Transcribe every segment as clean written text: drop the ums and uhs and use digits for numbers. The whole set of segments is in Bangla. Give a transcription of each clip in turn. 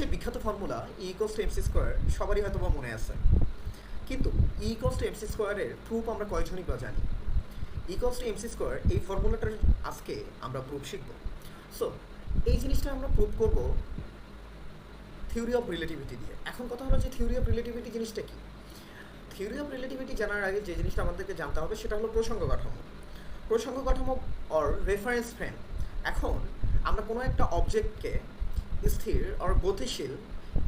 সেই বিখ্যাত ফর্মুলা E=mc² সবারই হয়তো বা মনে আছে, কিন্তু E=mc² প্রুফ আমরা কয়জনই বা জানি? E=mc² এই ফর্মুলাটার আজকে আমরা প্রুফ শিখব। সো এই জিনিসটা আমরা প্রুফ করব থিওরি অফ রিলেটিভিটি দিয়ে। এখন কথা হলো যে থিওরি অফ রিলেটিভিটি জিনিসটা কি? থিওরি অফ রিলেটিভিটি জানার আগে যে জিনিসটা আমাদেরকে জানতে হবে সেটা হলো প্রসঙ্গ কাঠামো। প্রসঙ্গ কাঠামো অর রেফারেন্স ফ্রেম। এখন আমরা কোনো একটা অবজেক্টকে স্থির অর গতিশীল,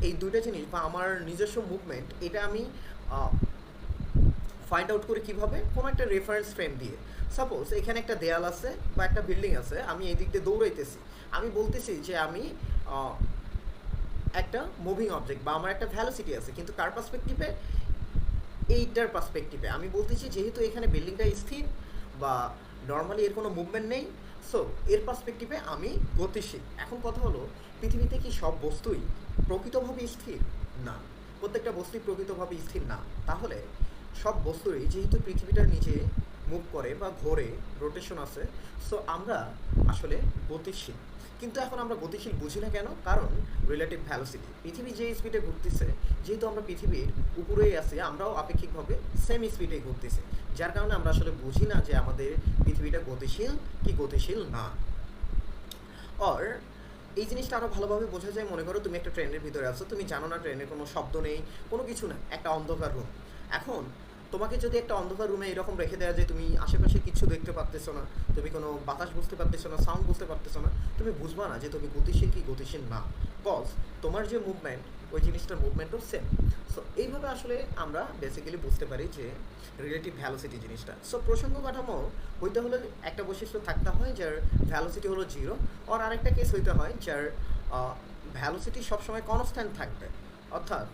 এই দুইটা জিনিস বা আমার নিজস্ব মুভমেন্ট, এটা আমি ফাইন্ড আউট করি কীভাবে? কোনো একটা রেফারেন্স ফ্রেম দিয়ে। সাপোজ এখানে একটা দেয়াল আছে বা একটা বিল্ডিং আছে, আমি এই দিক দিয়ে দৌড়াইতেছি, আমি বলতেছি যে আমি একটা মুভিং অবজেক্ট বা আমার একটা ভ্যালোসিটি আছে, কিন্তু কার পার্সপেক্টিভে? এইটার পার্সপেক্টিভে আমি বলতেছি যেহেতু এখানে বিল্ডিংটা স্থির বা নর্মালি এর কোনো মুভমেন্ট নেই, সো এর পার্সপেক্টিভে আমি গতিশীল। এখন কথা হলো, পৃথিবীতে কি সব বস্তুই প্রকৃতভাবে স্থির? না, প্রত্যেকটা বস্তুই প্রকৃতভাবে স্থির না। তাহলে সব বস্তুরই যেহেতু পৃথিবীটার নিচে মুভ করে বা ঘোরে, রোটেশন আছে, সো আমরা আসলে গতিশীল। কিন্তু এখন আমরা গতিশীল বুঝি না কেন? কারণ রিলেটিভ ভ্যালোসিটি, পৃথিবী যে স্পিডে ঘুরতেছে, যেহেতু আমরা পৃথিবীর উপরেই আছি, আমরাও আপেক্ষিকভাবে সেম স্পিডে ঘুরতেছি, যার কারণে আমরা আসলে বুঝি না যে আমাদের পৃথিবীটা গতিশীল কি গতিশীল না। আর এই জিনিসটা আরও ভালোভাবে বোঝা যায়, মনে করো তুমি একটা ট্রেনের ভিতরে আছো, তুমি জানো না ট্রেনের কোনো শব্দ নেই, কোনো কিছু না, একটা অন্ধকার রুম। এখন তোমাকে যদি একটা অন্ধকার রুমে এরকম রেখে দেওয়া যায়, তুমি আশেপাশে কিছু দেখতে পারতেছো না, তুমি কোনো বাতাস বুঝতে পারতেছো না, সাউন্ড বুঝতে পারতেছো না, তুমি বুঝবা না যে তুমি গতিশীল কি গতিশীল না, কজ তোমার যে মুভমেন্ট, ওই জিনিসটার মুভমেন্টও সেম। সো এইভাবে আসলে আমরা বেসিক্যালি বুঝতে পারি যে রিলেটিভ ভ্যালোসিটি জিনিসটা। সো প্রসঙ্গ কাঠামো হইতে হলে একটা বৈশিষ্ট্য থাকতে হয় যার ভ্যালোসিটি হলো 0, আর আরেকটা কেস হইতে হয় যার ভ্যালোসিটি সবসময় কনস্ট্যান্ট থাকবে, অর্থাৎ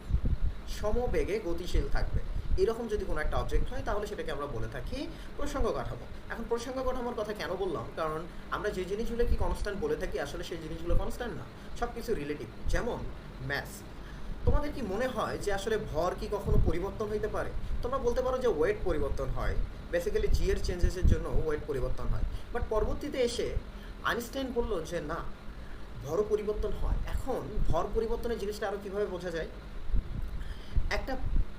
সমবেগে গতিশীল থাকবে। এরকম যদি কোনো একটা অবজেক্ট হয় তাহলে সেটাকে আমরা বলে থাকি প্রসঙ্গ কাঠামো। এখন প্রসঙ্গ কাঠামোর কথা কেন বললাম? কারণ আমরা যে জিনিসগুলো কি কনস্ট্যান্ট বলে থাকি, আসলে সেই জিনিসগুলো কনস্ট্যান্ট না, সব কিছু রিলেটিভ। যেমন ম্যাথ। তোমাদের কি মনে হয় যে আসলে ভর কি কখনো পরিবর্তন হইতে পারে? তোমরা বলতে পারো যে ওয়েট পরিবর্তন হয়, বেসিক্যালি জি এর চেঞ্জেসের জন্য ওয়েট পরিবর্তন হয়, বাট পরবর্তীতে এসে আইনস্টাইন বললো যে না, ভরও পরিবর্তন হয়। এখন ভর পরিবর্তনের জিনিসটা আরও কীভাবে বোঝা যায়? একটা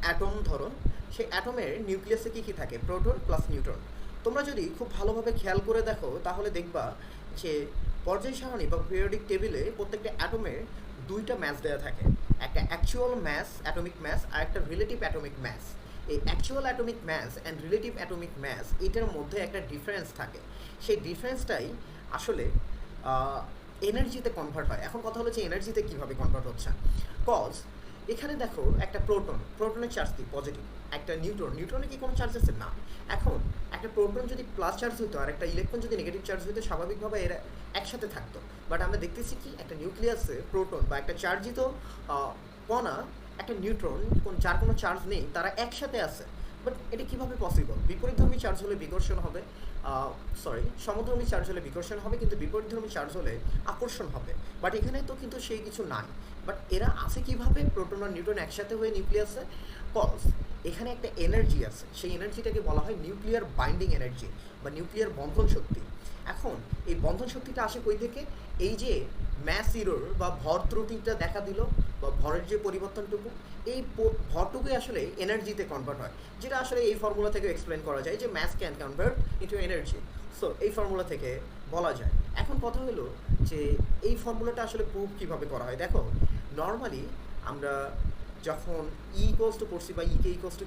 অ্যাটম ধরো, সেই অ্যাটমের নিউক্লিয়াসে কী কী থাকে? Proton plus neutron. তোমরা যদি খুব ভালোভাবে খেয়াল করে দেখো তাহলে দেখবা যে পর্যায় সারণী বা পিরিয়ডিক টেবিলে প্রত্যেকটা অ্যাটমের দুইটা ম্যাস দেওয়া থাকে, একটা অ্যাকচুয়াল ম্যাস অ্যাটমিক ম্যাস আর একটা রিলেটিভ অ্যাটমিক ম্যাস। এই actual atomic mass and relative atomic mass, এটার মধ্যে একটা ডিফারেন্স থাকে, সেই ডিফারেন্সটাই আসলে এনার্জিতে কনভার্ট হয়। এখন কথা হলো যে এনার্জিতে কীভাবে কনভার্ট হচ্ছে, কজ এখানে দেখো একটা প্রোটনের চার্জ কি পজিটিভ, একটা নিউট্রনে কি কোনো চার্জ আছে? না। এখন একটা প্রোটন যদি প্লাস চার্জ হতো আর একটা ইলেকট্রন যদি নেগেটিভ চার্জ হতো, স্বাভাবিকভাবে এরা একসাথে থাকতো, বাট আমরা দেখতেছি কি একটা নিউক্লিয়াসে প্রোটন বা একটা চার্জিত কণা, একটা নিউট্রন যার কোনো চার্জ নেই, তারা একসাথে আছে। বাট এটা কীভাবে পসিবল? বিপরীতধর্মী চার্জ হলে বিকর্ষণ হবে, সমধর্মী চার্জ হলে বিকর্ষণ হবে, কিন্তু বিপরীতধর্মী চার্জ হলে আকর্ষণ হবে। বাট এখানে তো কিন্তু সেই কিছু নাই। বাট এরা আছে কীভাবে, প্রোটন আর নিউট্রন একসাথে হয়ে নিউক্লিয়াসে? কজ এখানে একটা এনার্জি আছে, সেই এনার্জিটাকে বলা হয় নিউক্লিয়ার বাইন্ডিং এনার্জি বা নিউক্লিয়ার বন্ধন শক্তি। এখন এই বন্ধন শক্তিটা আসে কই থেকে? এই যে ম্যাস ইরর বা ভর ত্রুটিটা দেখা দিল বা ভরের যে পরিবর্তনটুকু, এই ভরটুকুই আসলে এনার্জিতে কনভার্ট হয়, যেটা আসলে এই ফর্মুলা থেকে এক্সপ্লেন করা যায় যে mass can convert into energy. So এই ফর্মুলা থেকে বলা যায়। এখন কথা হলো যে এই ফর্মুলাটা আসলে প্রুভ কীভাবে করা হয়। দেখো নর্মালি আমরা যখন E= পড়ছি বা E=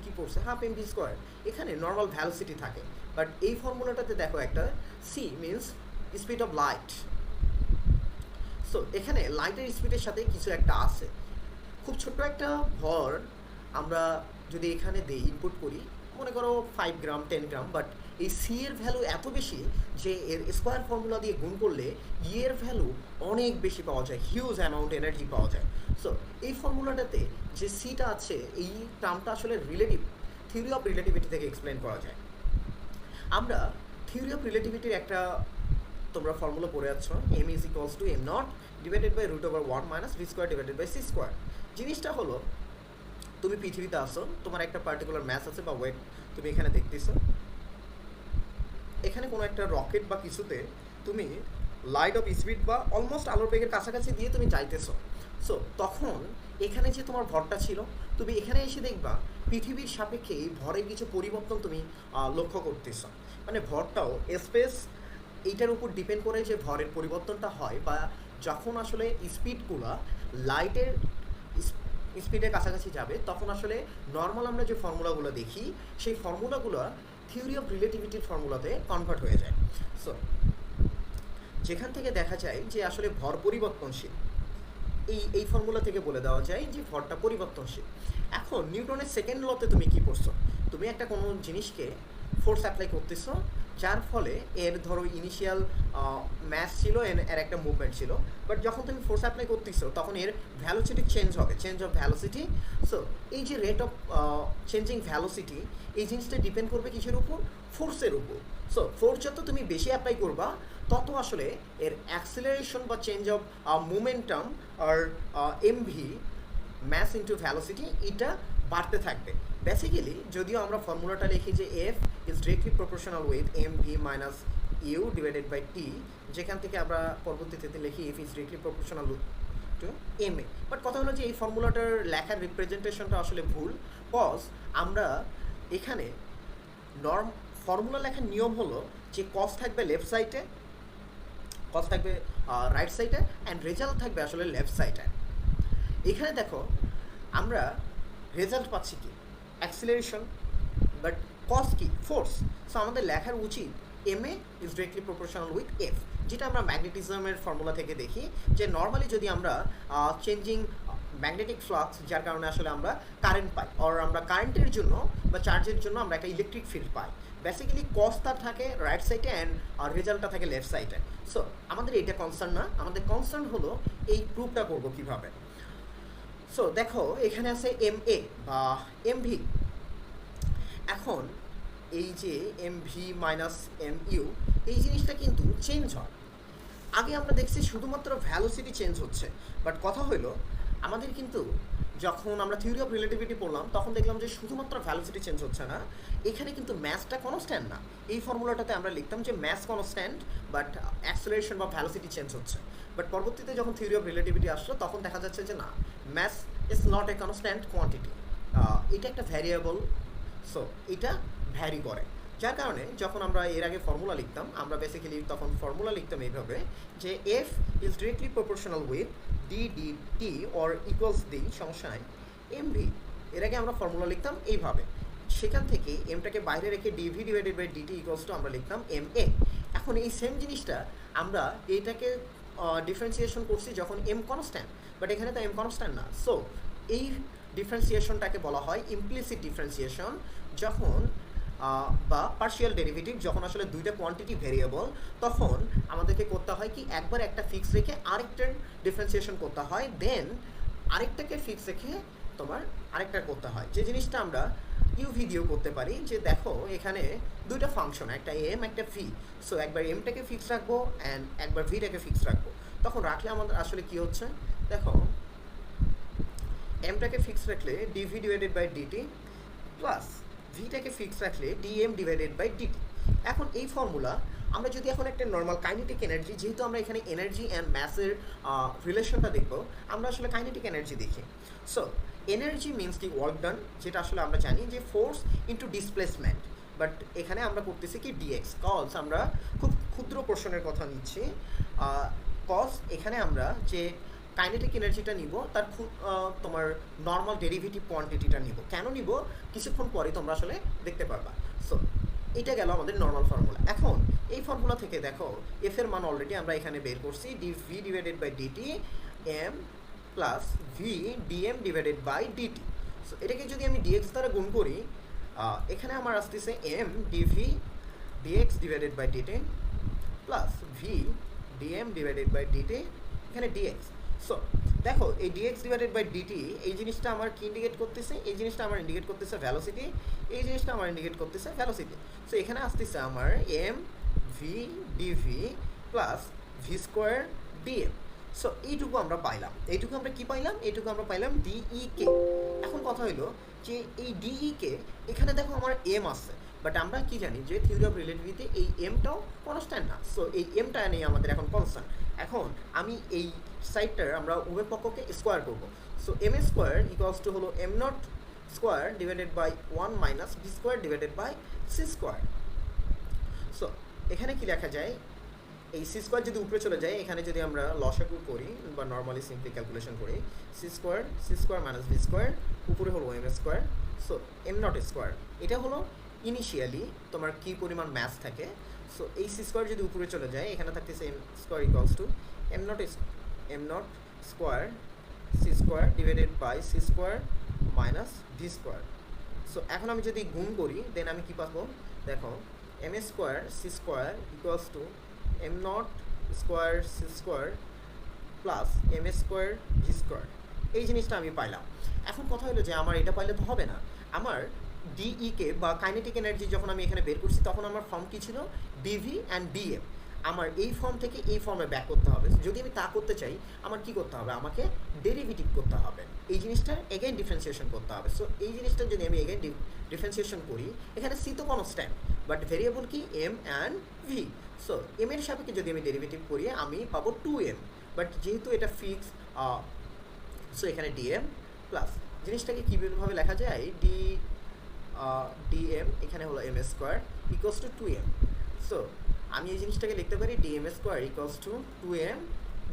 কী পড়ছে, ½ mv², এখানে নর্মাল ভ্যালোসিটি থাকে, বাট এই ফর্মুলাটাতে দেখো একটা C means speed of light. So এখানে লাইটের স্পিডের সাথে কিছু একটা আছে, খুব ছোট্ট একটা ভর আমরা যদি এখানে দিই, ইনপুট করি, মনে করো 5 গ্রাম 10 গ্রাম, বাট এই সি এর ভ্যালু এত বেশি যে এর স্কোয়ার ফর্মুলা দিয়ে গুণ করলে ই এর ভ্যালু অনেক বেশি পাওয়া যায়, হিউজ অ্যামাউন্ট এনার্জি পাওয়া যায়। সো এই ফর্মুলাটাতে যে সিটা আছে, এই টার্মটা আসলে রিলেটিভ থিওরি অফ রিলেটিভিটি থেকে এক্সপ্লেন করা যায়। আমরা থিওরি অফ রিলেটিভিটির একটা তোমরা ফর্মুলা পড়ে যাচ্ছ, m=m0 divided by √1 - v² divided by c²। জিনিসটা হলো, তুমি পৃথিবীতে আসো, তোমার একটা পার্টিকুলার ম্যাস আছে বা ওয়েট তুমি এখানে দেখতেছো, এখানে কোনো একটা রকেট বা কিছুতে তুমি লাইট অফ স্পিড বা অলমোস্ট আলোর বেগের কাছাকাছি দিয়ে তুমি যাইতেছো, সো তখন এখানে যে তোমার ভরটা ছিল, তুমি এখানে এসে দেখবা পৃথিবীর সাপেক্ষে এই ভরের কিছু পরিবর্তন তুমি লক্ষ্য করতেছ। মানে ভরটাও স্পেস এইটার উপর ডিপেন্ড করে যে ভরের পরিবর্তনটা হয়, বা যখন আসলে স্পিডগুলো লাইটের স্পিডের কাছাকাছি যাবে তখন আসলে নর্মাল আমরা যে ফর্মুলাগুলো দেখি সেই ফর্মুলাগুলো থিওরি অফ রিলেটিভিটির ফর্মুলাতে কনভার্ট হয়ে যায়। সো যেখান থেকে দেখা যায় যে আসলে ভর পরিবর্তনশীল, এই ফর্মুলা থেকে বলে দেওয়া যায় যে ভরটা পরিবর্তনশীল। এখন নিউটনের সেকেন্ড লতে তুমি কি করছো, তুমি একটা কোনো জিনিসকে ফোর্স অ্যাপ্লাই করতেছো, যার ফলে এর ধরো ইনিশিয়াল ম্যাস ছিল, এর একটা মুভমেন্ট ছিল, বাট যখন তুমি ফোর্স অ্যাপ্লাই করতেছো তখন এর ভ্যালোসিটি চেঞ্জ হবে, চেঞ্জ অফ ভ্যালোসিটি। সো এই যে রেট অফ চেঞ্জিং ভ্যালোসিটি, এই জিনিসটা ডিপেন্ড করবে কিসের উপর, ফোর্সের উপর। সো ফোর্স যত তুমি বেশি অ্যাপ্লাই করবা তত আসলে এর অ্যাক্সিলারেশন বা চেঞ্জ অফ মোমেন্টাম আর এমভি, ম্যাস ইন্টু ভ্যালোসিটি, এটা বাড়তে থাকবে। বেসিক্যালি যদিও আমরা ফর্মুলাটা লিখি যে F is directly proportional with M V minus U divided by T, যেখান থেকে আমরা পরবর্তীতে লিখি F is directly proportional to M A. But কথা হলো যে এই ফর্মুলাটার লেখার রিপ্রেজেন্টেশনটা আসলে ভুল, কজ আমরা এখানে ফর্মুলা লেখার নিয়ম হলো যে কস থাকবে লেফট সাইডে, কস থাকবে রাইট সাইডে, অ্যান্ড রেজাল্ট থাকবে আসলে লেফট সাইডে। এখানে দেখো আমরা রেজাল্ট পাচ্ছি কি, অ্যাক্সিলারেশন, বাট কস কি, ফোর্স। সো আমাদের লেখার উচিত M A is directly proportional with F, যেটা আমরা ম্যাগনেটিজমের ফর্মুলা থেকে দেখি যে নর্মালি যদি আমরা চেঞ্জিং ম্যাগনেটিক ফ্লাক্স, যার কারণে আসলে আমরা কারেন্ট পাই, আর আমরা কারেন্টের জন্য বা চার্জের জন্য আমরা একটা ইলেকট্রিক ফিল্ড পাই, বেসিক্যালি কসটা থাকে রাইট সাইডে অ্যান্ড রেজাল্টটা থাকে লেফট সাইডে। সো আমাদের এটা কনসার্ন না, আমাদের কনসার্ন হলো এই প্রুফটা করবো কীভাবে। সো দেখো এখানে আছে এম এ বা এম ভি। এখন এই যে M V minus M U, এই জিনিসটা কিন্তু চেঞ্জ হয়। আগে আমরা দেখছি শুধুমাত্র ভ্যালোসিটি চেঞ্জ হচ্ছে, বাট কথা হলো আমাদের কিন্তু যখন আমরা থিওরি অফ রিলেটিভিটি পড়লাম তখন দেখলাম যে শুধুমাত্র ভ্যালোসিটি চেঞ্জ হচ্ছে না, এখানে কিন্তু ম্যাসটা কনস্ট্যান্ট না। এই ফর্মুলাটাতে আমরা লিখতাম যে ম্যাস কনস্ট্যান্ট, বাট অ্যাক্সেলারেশন বা ভ্যালোসিটি চেঞ্জ হচ্ছে। বাট পরবর্তীতে যখন থিওরি অফ রিলেটিভিটি আসলো তখন দেখা যাচ্ছে যে না, mass is not a constant quantity, এটা একটা ভ্যারিয়েবল। সো এটা ভ্যারি করে, যার কারণে যখন আমরা এর আগে ফর্মুলা লিখতাম আমরা বেসিক্যালি তখন ফর্মুলা লিখতাম এইভাবে যে F is directly proportional with D D tea or equals D সমস্যা নাই এম ভি। এর আগে আমরা ফর্মুলা লিখতাম এইভাবে, সেখান থেকে এমটাকে বাইরে রেখে dv divided by dt equals to আমরা লিখতাম এম এ। এখন এই সেম জিনিসটা আমরা এইটাকে ডিফারেন্সিয়েশন করছি যখন এম কনস্ট্যান্ট, বাট এখানে তো এম কনস্ট্যান্ট না। সো এই ডিফারেন্সিয়েশনটাকে বলা হয় ইমপ্লিসিট ডিফারেন্সিয়েশন, যখন বা পার্শিয়াল ডেরিভেটিভ, যখন আসলে দুইটা কোয়ান্টিটি ভেরিয়েবল তখন আমাদেরকে করতে হয় কি, একবার একটা ফিক্স রেখে আরেকটার ডিফারেন্সিয়েশন করতে হয়, দেন আরেকটাকে ফিক্স রেখে তোমার আরেকটা করতে হয়। যে জিনিসটা আমরা ইউভি দিয়েও করতে পারি, যে দেখো এখানে দুইটা ফাংশন, একটা এম একটা ভি। সো একবার এমটাকে ফিক্স রাখবো অ্যান্ড একবার ভিটাকে ফিক্স রাখবো, তখন রাখলে আমাদের আসলে কি হচ্ছে দেখো, এমটাকে ফিক্স রাখলে DV divided by DT plus ভিটাকে ফিক্স রাখলে ডিএম ডিভাইডেড বাই ডিটি। এখন এই ফর্মুলা আমরা যদি এখন একটা নর্মাল কাইনেটিক এনার্জি, যেহেতু আমরা এখানে এনার্জি অ্যান্ড ম্যাসের রিলেশনটা দেখবো, আমরা আসলে কাইনেটিক এনার্জি দেখি। সো এনার্জি মিনস কি ওয়ার্ক ডান, যেটা আসলে আমরা জানি যে ফোর্স ইন্টু ডিসপ্লেসমেন্ট, বাট এখানে আমরা করতেছি কি ডিএক্স, কজ আমরা খুব ক্ষুদ্র পোর্শনের কথা নিচ্ছি। কজ এখানে আমরা যে কাইনেটিক এনার্জিটা নিব তার তোমার নর্মাল ডেরিভেটিভ কোয়ান্টিটিটা নিব। কেন নিব কিছুক্ষণ পরে তোমরা আসলে দেখতে পারবা। সো এটা গেল আমাদের নর্মাল ফর্মুলা। এখন এই ফর্মুলা থেকে দেখো এফ এর মান অলরেডি আমরা এখানে বের করছি, D V divided by dt M plus V dm divided by dt. So এটাকে যদি আমি ডিএক্স দ্বারা গুণ করি, এখানে আমার আসতেছে M dv dx divided by DT plus V dm divided by dt, এখানে ডিএক্স। সো দেখো এই ডিএক্স ডিভাইডেড বাই ডিটি, এই জিনিসটা আমার কি ইন্ডিকেট করতেছে, এই জিনিসটা আমার ইন্ডিকেট করতেছে ভ্যালোসিটি, এই জিনিসটা আমার ইন্ডিকেট করতেছে ভ্যালোসিটি। সো এখানে আসতেছে আমার M V DV plus V square DM. So এইটুকু আমরা পাইলাম, এইটুকু আমরা কি পাইলাম, এইটুকু আমরা পাইলাম ডিই কে। এখন কথা হইলো যে এই ডিই কে, এখানে দেখো আমার এম আছে, বাট আমরা কি জানি যে থিওরি অফ রিলেটিভিটিতে এই এমটাও কনস্ট্যান্ট না, সো এই এমটা নেই আমাদের এখন কনস্ট্যান্ট। এখন আমি এই সাইডটার আমরা উভয় পক্ষকে স্কোয়ার করব, so M square equals to হলো M not square divided by 1 minus B square divided by C square. So এখানে কি লেখা যায়, এই সি স্কোয়ার যদি উপরে চলে যায়, এখানে যদি আমরা লসাগু করি বা নর্মালি সিম্পলি ক্যালকুলেশন করি, C square minus B square, উপরে হলো M square, so M not square. এটা হলো ইনিশিয়ালি তোমার কী পরিমাণ ম্যাথ থাকে। সো এই সি স্কোয়ার যদি উপরে চলে যায়, এখানে থাকতেছে M square equals to M not square C square divided by C square minus V square. So এখন আমি যদি গুণ করি দেন আমি কী পাবো, দেখো M square C square equals to M not square C square plus M square V square. এই জিনিসটা আমি পাইলাম। এখন কথা হলো যে আমার এটা পাইলে তো হবে না, আমার ডিইকে বা কাইনেটিক এনার্জি যখন আমি এখানে বের করছি তখন আমার ফর্ম কী ছিল, ডিভি অ্যান্ড ডিএম। আমার এই ফর্ম থেকে এই ফর্মে ব্যাক করতে হবে। যদি আমি তা করতে চাই আমার কি করতে হবে, আমাকে ডেরিভেটিভ করতে হবে, এই জিনিসটা এগেইন ডিফারেন্সিয়েশন করতে হবে। সো এই জিনিসটা যদি আমি এগেইন ডিফারেন্সিয়েশন করি, এখানে সি তো কনস্ট্যান্ট বাট ভেরিয়েবল কি M and V. So M এর সাপেক্ষে যদি আমি ডেরিভেটিভ করি আমি পাবো 2m, বাট যেহেতু এটা ফিক্স সো এখানে ডিএম প্লাস জিনিসটাকে কীভাবে লেখা যায়, ডিএম এখানে হলো M square equals to 2m। So আমি এই জিনিসটাকে লিখতে পারি dm square equals to 2m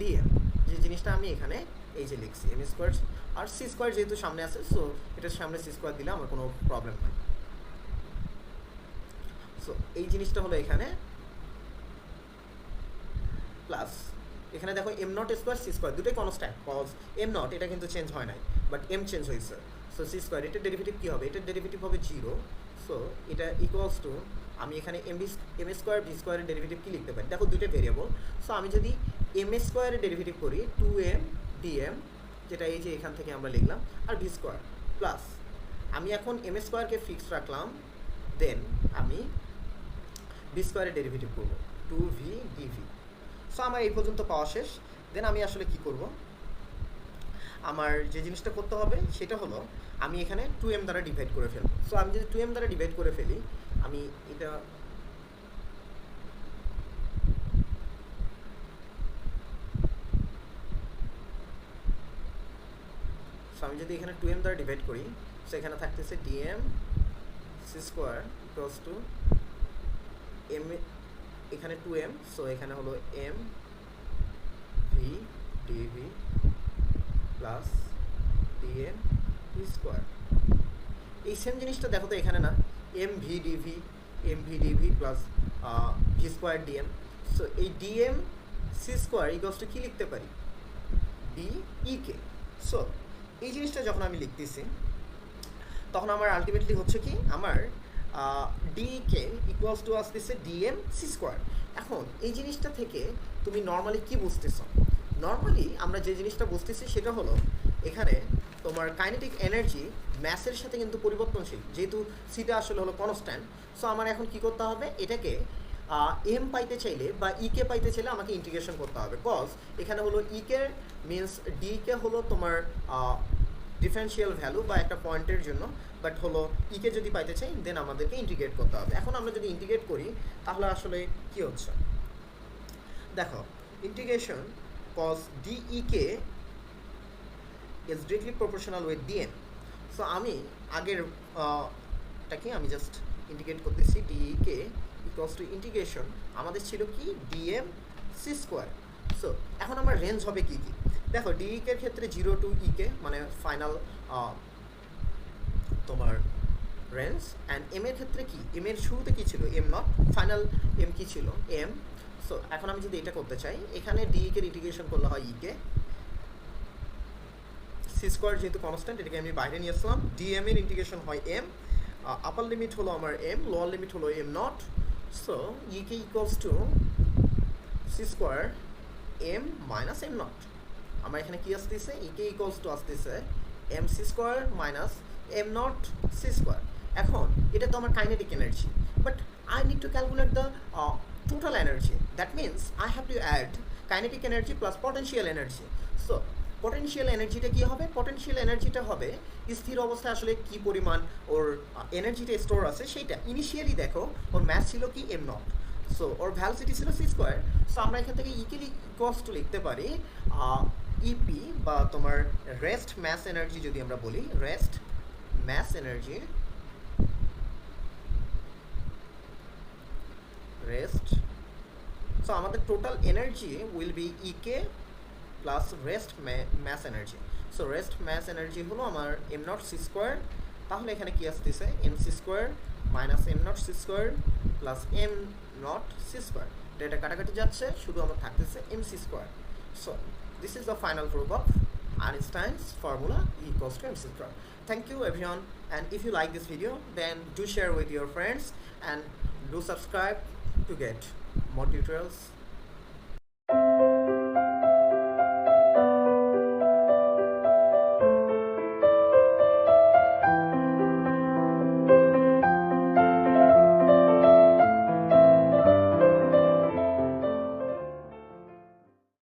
dm, যে জিনিসটা আমি এখানে এই যে লিখছি এম স্কোয়ার আর সি স্কোয়ার যেহেতু সামনে আছে, সো এটার সামনে সি স্কোয়ার দিলে আমার কোনো প্রবলেম হয়। সো এই জিনিসটা হলো এখানে প্লাস এখানে দেখো M not square C square দুটোই কনস্ট্যান্ট, কজ এম নট এটা কিন্তু চেঞ্জ হয় নাই বাট এম চেঞ্জ হয়েছে। সো সি স্কোয়ার এটার ডেরিভেটিভ কী হবে, এটার ডেরিভেটিভ হবে 0। সো এটা ইকুয়ালস টু আমি এখানে এম স্কোয়ার ভি স্কোয়ারের ডেরিভেটিভ কী লিখতে পারি, দেখো দুটো ভেরিয়েবল। সো আমি যদি এম স্কোয়ারের ডেরিভেটিভ করি 2m ডিএম, যেটা এই যে এখান থেকে আমরা লিখলাম, আর ভি স্কোয়ার প্লাস আমি এখন এম স্কোয়ারকে ফিক্স রাখলাম, দেন আমি ভি স্কোয়ারের ডেরিভেটিভ করবো 2v dv। সো আমার এই পর্যন্ত পাওয়া শেষ। দেন আমি আসলে কি করব, আমার যে জিনিসটা করতে হবে সেটা হলো আমি এখানে 2m দ্বারা ডিভাইড করে ফেলব। সো আমি যদি 2m দ্বারা ডিভাইড করে ফেলি, আমি এটা আমি যদি এখানে 2m দ্বারা ডিভাইড করি, সো এখানে থাকতেছে dm C square equals to m, এখানে 2m, সো এখানে হলো m V DV plus dm V square. এই সেম জিনিসটা দেখো তো এখানে না, M V DV plus V square DM. So এই DM C square equals to কী লিখতে পারি, ডিইকে। সো এই জিনিসটা যখন আমি লিখতেছি তখন আমার আলটিমেটলি হচ্ছে কি, আমার ডিকে ইকুয়ালস টু আসতেছে ডিএম সি স্কোয়ার। এখন এই জিনিসটা থেকে তুমি নর্মালি কি বুঝতেছ, নর্মালি আমরা যে জিনিসটা বুঝতেছি সেটা হলো এখানে তোমার কাইনেটিক এনার্জি ম্যাসের সাথে কিন্তু পরিবর্তনশীল, যেহেতু সিটা আসলে হলো কনস্ট্যান্ট। সো আমার এখন কি করতে হবে, এটাকে এম পাইতে চাইলে বা ইকে পাইতে চাইলে আমাকে ইন্টিগ্রেশন করতে হবে, কজ এখানে হলো ইকে মিনস ডিকে হলো তোমার ডিফারেন্সিয়াল ভ্যালু বা একটা পয়েন্টের জন্য, বাট হলো ইকে যদি পাইতে চাই দেন আমাদেরকে ইন্টিগ্রেট করতে হবে। এখন আমরা যদি ইন্টিগ্রেট করি তাহলে আসলে কি হচ্ছে, দেখো integration cos DEK is directly proportional with dm. So আমি আগের টাকে আমি জাস্ট ইন্টিগ্রেট করতেছি, DEK ইকুয়ালস টু ইন্টিগ্রেশন আমাদের ছিল কি dm সি স্কোয়ার। সো এখন আমার রেঞ্জ হবে কি কি, দেখো DEK এর ক্ষেত্রে 0 to EK মানে ফাইনাল তোমার রেঞ্জ, অ্যান্ড এম এর ক্ষেত্রে কি, এম এর শুরুতে কী ছিল এম নট, ফাইনাল এম কী ছিল এম। সো এখন আমি যদি এটা করতে চাই, এখানে ডিকে ইন্টিগ্রেশন করলে হয় ইকে, সি স্কোয়ার যেহেতু কনস্ট্যান্ট এটাকে আমি বাইরে নিয়ে আসলাম, ডিএম এর ইন্টিগ্রেশন হয় এম, আপার লিমিট হলো আমার এম, লোয়ার লিমিট হলো M not. So EK equals to C square M minus M not. আমার এখানে কি আসতেছে, ইকে ইকুয়ালস টু আসতেছে M C square minus M not C square. এখন এটা তো আমার kinetic energy, but I need to calculate the total energy. That means I have to add kinetic energy plus potential energy. So potential এনার্জিটা কী হবে? পটেনশিয়াল এনার্জিটা হবে স্থির অবস্থায় আসলে কি পরিমাণ ওর এনার্জিটা স্টোর আছে সেইটা। ইনিশিয়ালি দেখো ওর ম্যাস ছিল কি M not, so or velocity ছিল সি স্কোয়ার। সো আমরা এখান থেকে ইকুয়ালস টু লিখতে পারি ইপি বা তোমার রেস্ট ম্যাস এনার্জি, যদি আমরা বলি rest mass energy, rest, so আমাদের total energy will be EK plus rest mass energy. So rest mass energy হলো আমার এম নট সি স্কোয়ার। তাহলে এখানে কি আসতেছে? M C square minus M not C square plus M not C square. এটা কাটাকাটি যাচ্ছে, শুধু আমার থাকতেছে M C square. So this is the final proof of Einstein's formula E equals to mc square. Thank you everyone, and if you like this video then do share with your friends and do subscribe to get more tutorials